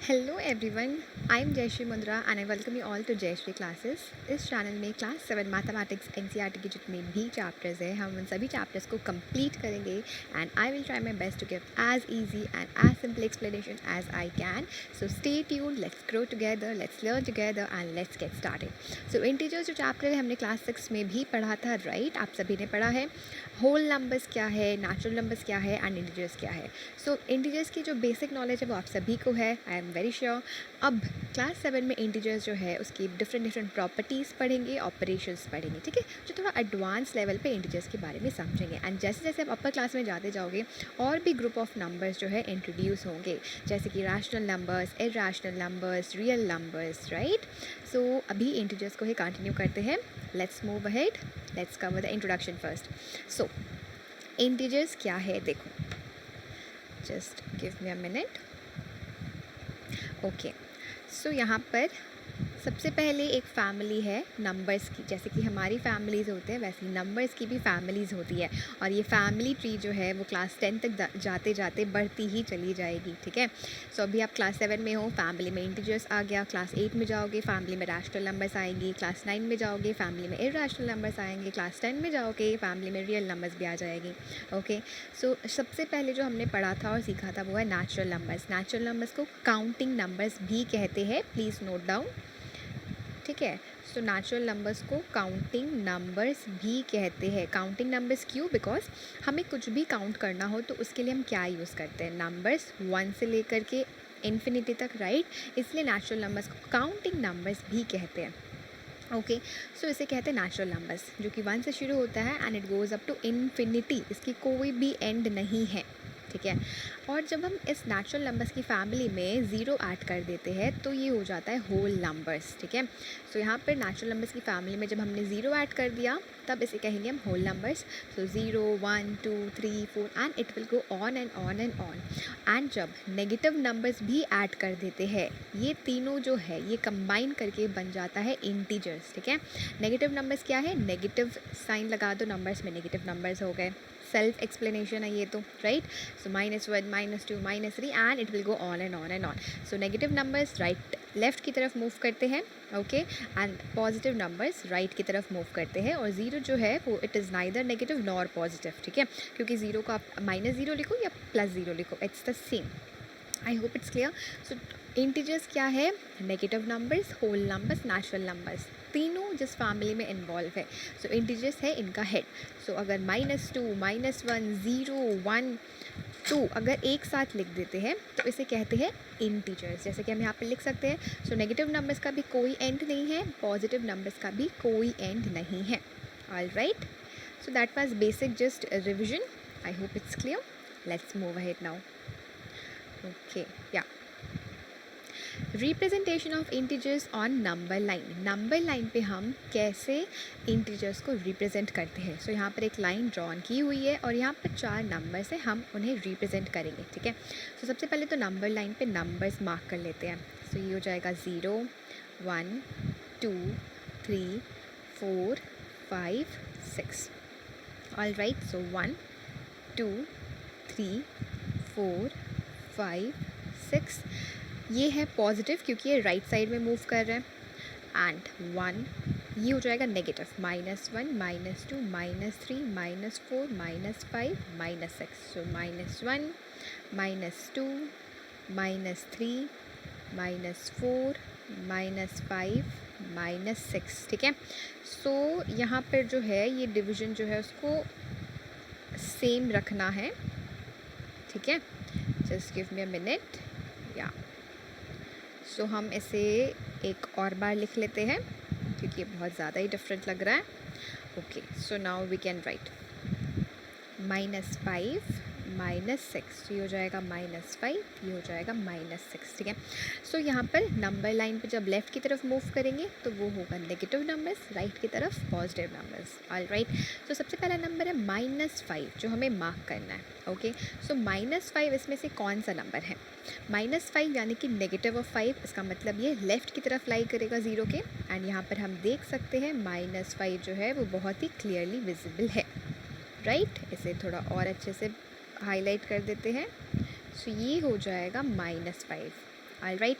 Hello everyone, I am Jayshree Mundra and I welcome you all to Jayshree classes. इस channel में class 7 mathematics NCERT के जितने भी चैप्टर्स हैं हम उन सभी चैप्टर्स को कंप्लीट करेंगे and I will try my best to give as easy and as simple explanation as I can. So stay tuned, let's grow together, let's learn together and let's get started. So integers जो chapter है हमने class 6 में भी पढ़ा था, right? आप सभी ने पढ़ा है। होल नंबर्स क्या है, नेचुरल नंबर्स क्या है एंड इंटीजर्स क्या है। सो इंटीजर्स की जो बेसिक नॉलेज है वो आप सभी को है, आई एम वेरी श्योर। अब क्लास 7 में इंटीजर्स जो है उसकी डिफरेंट प्रॉपर्टीज़ पढ़ेंगे, ऑपरेशंस पढ़ेंगे, ठीक है, जो थोड़ा एडवांस लेवल पे इंटीजर्स के बारे में समझेंगे। एंड जैसे जैसे आप अपर क्लास में जाते जाओगे और भी ग्रुप ऑफ नंबर्स जो है इंट्रोड्यूस होंगे, जैसे कि rational numbers, irrational numbers, real numbers, right? So अभी इंटीजर्स को ही कंटिन्यू करते हैं। Let's move ahead, let's cover the introduction first. So integers क्या है देखो, just give me a minute. Okay, so यहाँ पर सबसे पहले एक फैमिली है नंबर्स की। जैसे कि हमारी फैमिलीज़ होते हैं वैसे ही नंबर्स की भी फैमिलीज़ होती है, और ये फैमिली ट्री जो है वो क्लास 10 तक जाते जाते बढ़ती ही चली जाएगी, ठीक है। सो अभी आप क्लास 7 में हो, फैमिली में इंटीजर्स आ गया। क्लास 8 में जाओगे, फैमिली में रैशनल नंबर्स आएंगी। क्लास 9 में जाओगे, फैमिली में इरैशनल नंबर्स आएंगे। क्लास 10 में जाओगे, फैमिली में रियल नंबर्स भी आ जाएगी। ओके, सो सबसे पहले जो हमने पढ़ा था और सीखा था वो है नेचुरल नंबर्स। नेचुरल नंबर्स को काउंटिंग नंबर्स भी कहते हैं, प्लीज़ नोट डाउन, ठीक है। सो नेचुरल नंबर्स को काउंटिंग नंबर्स भी कहते हैं। काउंटिंग नंबर्स क्यों? बिकॉज हमें कुछ भी काउंट करना हो तो उसके लिए हम क्या यूज़ करते हैं? नंबर्स 1 से लेकर के इन्फिनिटी तक, राइट? इसलिए नेचुरल नंबर्स को काउंटिंग नंबर्स भी कहते हैं। ओके, सो इसे कहते हैं नेचुरल नंबर्स, जो कि 1 से शुरू होता है and it goes up to infinity. इसकी कोई भी एंड नहीं है, ठीक है। और जब हम इस नेचुरल नंबर्स की फैमिली में ज़ीरो ऐड कर देते हैं तो ये हो जाता है होल नंबर्स, ठीक है। सो यहाँ पर नेचुरल नंबर्स की फैमिली में जब हमने ज़ीरो ऐड कर दिया तब इसे कहेंगे हम whole numbers. So 0 1 2 3 4 and it will go on and on and on. And जब नेगेटिव नंबर्स भी ऐड कर देते हैं, ये तीनों जो है ये कंबाइन करके बन जाता है इंटीजर्स, ठीक है। नेगेटिव नंबर्स क्या है? नेगेटिव साइन लगा दो नंबर्स में, नेगेटिव नंबर्स हो गए। सेल्फ एक्सप्लेनेशन है ये तो, right? So -1 -2 -3 and it will go on and on and on. So negative numbers right left की तरफ मूव करते हैं, okay, and positive numbers right की तरफ मूव करते हैं। और ज़ीरो जो है वो it is neither negative nor positive, ठीक है, क्योंकि ज़ीरो को आप -0 लिखो या +0 लिखो, it's the same. I hope it's clear. So integers क्या है? Negative numbers, whole numbers, natural numbers, तीनों जिस फैमिली में इन्वॉल्व है। सो इंटीजर्स है इनका हेड। सो अगर -2 -1 0 1 2 अगर एक साथ लिख देते हैं तो इसे कहते हैं इंटीजर्स। जैसे कि हम यहाँ पे लिख सकते हैं, सो नेगेटिव नंबर्स का भी कोई एंड नहीं है, पॉजिटिव नंबर्स का भी कोई एंड नहीं है। All right, so that was basic just revision. I hope it's clear. Let's move ahead now. Okay, या representation of integers on number line. Number line पे हम कैसे इंटीजर्स को रिप्रेजेंट करते हैं। सो यहाँ पर एक लाइन ड्रॉन की हुई है और यहाँ पर 4 नंबर से हम उन्हें रिप्रेजेंट करेंगे, ठीक है। सो सबसे पहले तो नंबर लाइन पे नंबर्स मार्क कर लेते हैं। सो ये हो जाएगा 0 1 2 3 4 5 6। ऑल राइट, सो 1 2 3 4 5 6। ये है पॉजिटिव क्योंकि ये राइट साइड में मूव कर रहे हैं। एंड 1 ये हो जाएगा नेगेटिव, -1 -2 -3 -4 -5 -6। सो -1 -2 -3 -4 -5 -6, ठीक है। सो यहाँ पर जो है ये डिवीजन जो है उसको सेम रखना है, ठीक है। Just give me a minute, या सो हम इसे एक और बार लिख लेते हैं क्योंकि ये बहुत ज़्यादा ही डिफरेंट लग रहा है। Okay, so now we can write -5 -6। ये हो जाएगा -5, ये हो जाएगा -6, ठीक है। सो यहाँ पर नंबर लाइन पे जब लेफ़्ट की तरफ मूव करेंगे तो वो होगा नेगेटिव नंबर्स, राइट की तरफ पॉजिटिव नंबर्स। ऑल राइट, सो सबसे पहला नंबर है -5 जो हमें मार्क करना है। ओके, सो -5 इसमें से कौन सा नंबर है? -5 यानी कि नेगेटिव ऑफ 5, इसका मतलब ये लेफ़्ट की तरफ लाई करेगा 0 के। एंड यहाँ पर हम देख सकते हैं -5 जो है वो बहुत ही क्लियरली विजिबल है, राइट? इसे थोड़ा और अच्छे से हाईलाइट कर देते हैं। सो ये हो जाएगा -5। All right.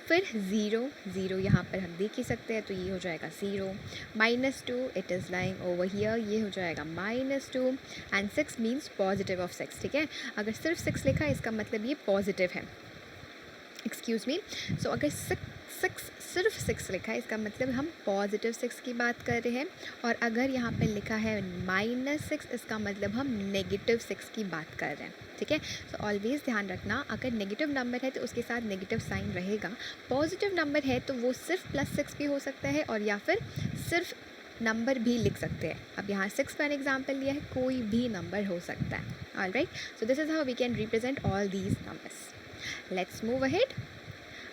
फिर ज़ीरो, ज़ीरो यहाँ पर हम देख ही सकते हैं, तो ये हो जाएगा zero. -2 it is lying over here, ये हो जाएगा -2 एंड 6 मीन्स पॉजिटिव ऑफ 6, ठीक है। अगर सिर्फ 6 लिखा है इसका मतलब ये पॉजिटिव है, एक्सक्यूज़ मी। सो अगर सिर्फ 6 लिखा है इसका मतलब हम पॉजिटिव 6 की बात कर रहे हैं, और अगर यहाँ पर लिखा है -6 इसका मतलब हम नेगेटिव 6 की बात कर रहे हैं, ठीक है। सो ऑलवेज़ ध्यान रखना, अगर नेगेटिव नंबर है तो उसके साथ नेगेटिव साइन रहेगा, पॉजिटिव नंबर है तो वो सिर्फ +6 भी हो सकता है और या फिर सिर्फ नंबर भी लिख सकते हैं। अब यहाँ 6 पर एग्जाम्पल लिया है, कोई भी नंबर हो सकता है, all right. So this is how we can represent all these numbers. Let's move ahead.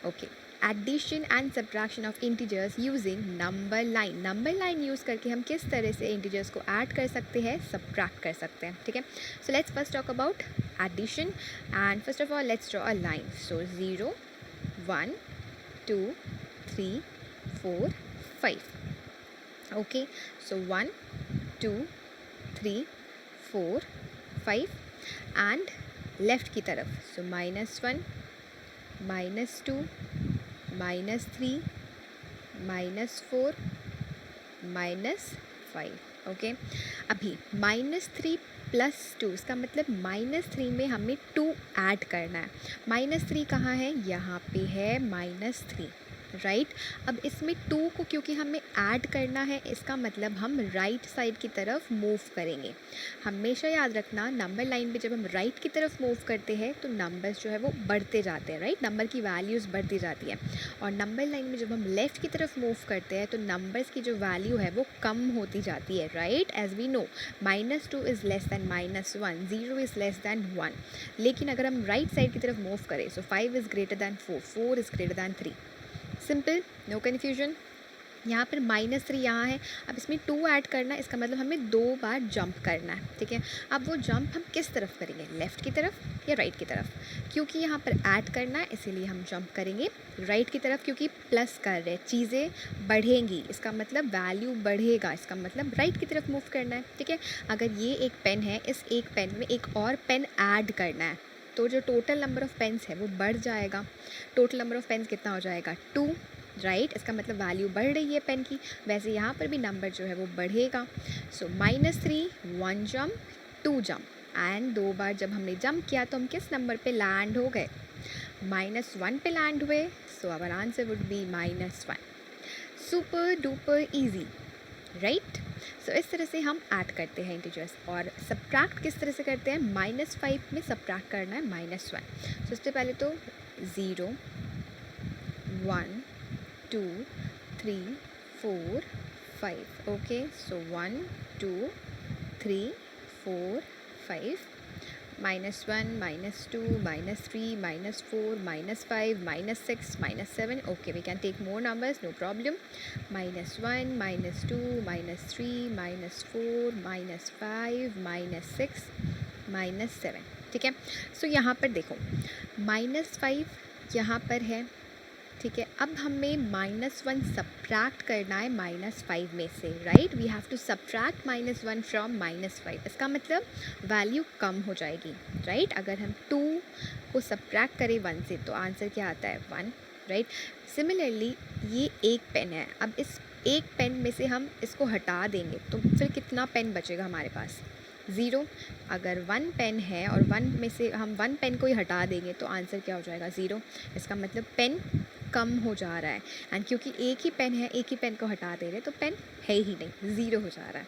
Okay. Addition and subtraction of integers using number line. Number line use करके हम किस तरह से integers को add कर सकते हैं, subtract कर सकते हैं, ठीक है। So let's first talk about addition, and first of all let's draw a line. So 0, 1, 2, 3, 4, 5. Okay. So 1, 2, 3, 4, 5 and left की तरफ, so -1, -2, -3, -4, -5, ओके। अभी -3 + 2 इसका मतलब -3 में हमें 2 ऐड करना है। -3 कहाँ है, यहाँ पे है -3, राइट। अब इसमें 2 को क्योंकि हमें ऐड करना है, इसका मतलब हम राइट साइड की तरफ मूव करेंगे। हमेशा याद रखना, नंबर लाइन पे जब हम राइट की तरफ मूव करते हैं तो नंबर्स जो है वो बढ़ते जाते हैं, राइट। नंबर की वैल्यूज़ बढ़ती जाती है। और नंबर लाइन में जब हम लेफ़्ट की तरफ मूव करते हैं तो नंबर्स की जो वैल्यू है वो कम होती जाती है, right. As we know -2 is less than -1, 0 is less than 1। लेकिन अगर हम राइट साइड की तरफ मूव करें, so 5 is greater than 4, 4 is greater than 3। Simple, no confusion. यहाँ पर -3 यहाँ है, अब इसमें 2 ऐड करना है, इसका मतलब हमें 2 बार जंप करना है, ठीक है। अब वो जंप हम किस तरफ करेंगे, लेफ़्ट की तरफ या राइट की तरफ। क्योंकि यहाँ पर ऐड करना है इसीलिए हम जंप करेंगे राइट की तरफ, क्योंकि प्लस कर रहे हैं, चीज़ें बढ़ेंगी, इसका मतलब वैल्यू बढ़ेगा, इसका मतलब राइट की तरफ मूव करना है, ठीक है। अगर ये एक पेन है, इस एक पेन में एक और पेन ऐड करना है, तो जो टोटल नंबर ऑफ़ पेन्स है वो बढ़ जाएगा। टोटल नंबर ऑफ़ पेन्स कितना हो जाएगा, 2, राइट। इसका मतलब वैल्यू बढ़ रही है पेन की, वैसे यहाँ पर भी नंबर जो है वो बढ़ेगा। सो -3, 1 जंप, 2 जंप, एंड 2 बार जब हमने जंप किया तो हम किस नंबर पे लैंड हो गए, -1 पे लैंड हुए। So our answer would be -1। Super duper easy, right. So इस तरह से हम ऐड करते हैं इंटीजर्स। और सब्ट्रैक्ट किस तरह से करते हैं, -5 में सब्ट्रैक्ट करना है -1। सो सबसे पहले तो 0, 1, 2, 3, 4, 5, okay. So 1, 2, 3, 4, 5, -1, -2, -3, -4, -5, -6, -7. Okay, we can take more numbers, no problem. -1, -2, -3, -4, -5, -6, -7, ठीक है। सो यहाँ पर देखो, -5 यहाँ पर है, ठीक है। अब हमें -1 सब्ट्रैक्ट करना है -5 में से, right. We have to subtract -1 from -5। इसका मतलब वैल्यू कम हो जाएगी, राइट। अगर हम 2 को सब्ट्रैक्ट करें 1 से तो आंसर क्या आता है, 1, राइट। सिमिलरली ये एक पेन है, अब इस एक पेन में से हम इसको हटा देंगे तो फिर कितना पेन बचेगा हमारे पास, 0। अगर 1 पेन है और 1 में से हम 1 पेन को ही हटा देंगे तो आंसर क्या हो जाएगा, 0। इसका मतलब पेन कम हो जा रहा है, एंड क्योंकि एक ही पेन है, एक ही पेन को हटा दे रहे तो पेन है ही नहीं, 0 हो जा रहा है,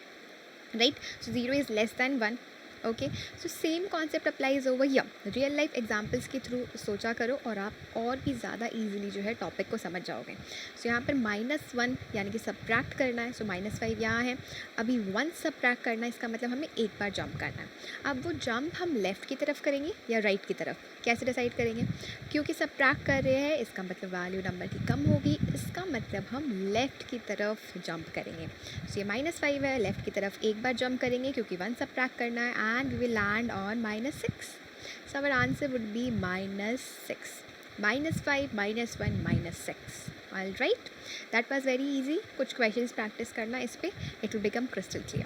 right. So 0 is less than 1, okay. So same concept applies over here. Real life examples के थ्रू सोचा करो और आप और भी ज़्यादा इजीली जो है टॉपिक को समझ जाओगे। सो यहाँ पर -1 यानी कि सब्ट्रैक्ट करना है, सो -5 यहाँ है। अभी 1 सब्ट्रैक्ट करना है, इसका मतलब हमें एक बार जंप करना है। अब वो जंप हम लेफ़्ट की तरफ करेंगे या राइट की तरफ, कैसे डिसाइड करेंगे, क्योंकि सब्ट्रैक्ट कर रहे हैं इसका मतलब वैल्यू नंबर की कम होगी, इसका मतलब हम लेफ़्ट की तरफ जंप करेंगे। सो ये -5 है, लेफ़्ट की तरफ एक बार जंप करेंगे क्योंकि 1 सब्ट्रैक्ट करना है, and we will land on -6. So our answer would be -6. -5, -1, -6. All right. That was very easy. कुछ questions practice करना इस पे, it will become crystal clear.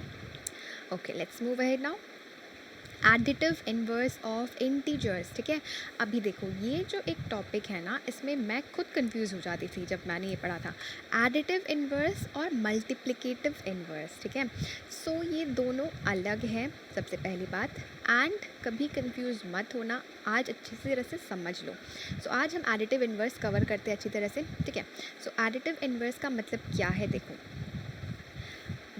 Okay, let's move ahead now. Additive inverse of integers, ठीक है। अभी देखो ये जो एक टॉपिक है ना, इसमें मैं खुद कंफ्यूज हो जाती थी जब मैंने ये पढ़ा था, एडिटिव इन्वर्स और मल्टीप्लिकेटिव इन्वर्स, ठीक है। सो ये दोनों अलग हैं, सबसे पहली बात। एंड कभी कंफ्यूज मत होना, आज अच्छी तरह से समझ लो। सो आज हम एडिटिव इन्वर्स कवर करते हैं अच्छी तरह से, ठीक है। सो एडिटिव इन्वर्स का मतलब क्या है, देखो,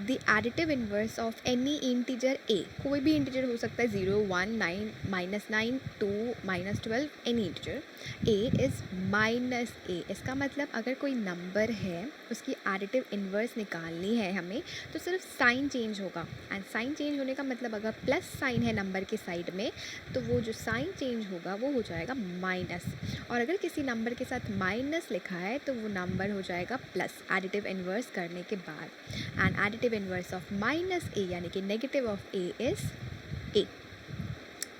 the additive inverse of any integer a, कोई भी इंटीजर हो सकता है, 0, 1, 9, -9, 2, -12, any integer, a is minus a. इसका मतलब अगर कोई नंबर है, उसकी एडिटिव इन्वर्स निकालनी है हमें, तो सिर्फ साइन चेंज होगा। एंड साइन चेंज होने का मतलब अगर प्लस साइन है नंबर के साइड में, तो वो जो साइन चेंज होगा वो हो जाएगा माइनस। और अगर किसी नंबर के साथ माइनस लिखा है तो वो नंबर हो जाएगा प्लस, एडिटिव इन्वर्स करने के बाद। And additive inverse of minus a यानी कि negative of a is a,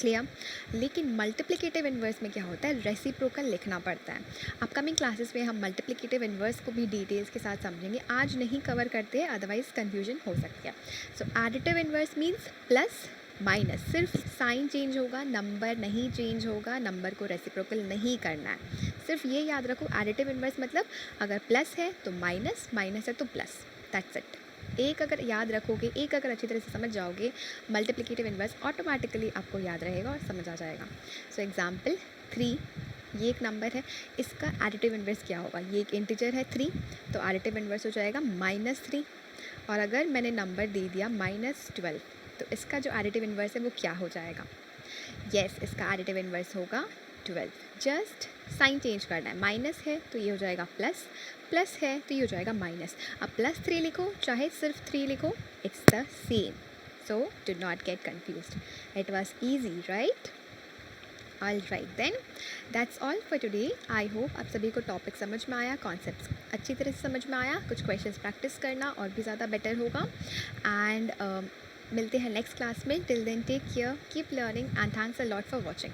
clear. लेकिन मल्टीप्लिकेटिव इन्वर्स में क्या होता है, रेसिप्रोकल लिखना पड़ता है। अपकमिंग क्लासेस में हम मल्टीप्लिकेटिव इन्वर्स को भी डिटेल्स के साथ समझेंगे, आज नहीं कवर करते हैं, अदरवाइज कन्फ्यूजन हो सकती है। So additive inverse means plus minus, सिर्फ साइन चेंज होगा, नंबर नहीं चेंज होगा, नंबर को रेसिप्रोकल नहीं करना है। सिर्फ ये याद रखो, एडिटिव इन्वर्स मतलब अगर प्लस है तो माइनस, माइनस है तो प्लस, दैट्स इट। एक अगर याद रखोगे, एक अगर अच्छी तरह से समझ जाओगे, मल्टीप्लिकेटिव इन्वर्स ऑटोमेटिकली आपको याद रहेगा और समझ आ जाएगा। सो एग्जांपल 3, ये एक नंबर है, इसका एडिटिव इन्वर्स क्या होगा, ये एक इंटीजर है 3, तो एडिटिव इन्वर्स हो जाएगा -3। और अगर मैंने नंबर दे दिया -12, तो इसका जो एडिटिव इन्वर्स है वो क्या हो जाएगा, यस, इसका एडिटिव इन्वर्स होगा 12। जस्ट साइन चेंज करना है, माइनस है तो ये हो जाएगा प्लस, प्लस है तो ये हो जाएगा माइनस। अब +3 लिखो चाहे सिर्फ 3 लिखो, it's the same. So do not get confused, it was easy, right. All right then, that's all for today. I hope आप सभी को टॉपिक समझ में आया, कॉन्सेप्ट्स अच्छी तरह से समझ में आया, कुछ क्वेश्चंस प्रैक्टिस करना और भी ज़्यादा बेटर होगा। एंड मिलते हैं नेक्स्ट क्लास में। Till then take care, keep learning and thanks a lot for watching.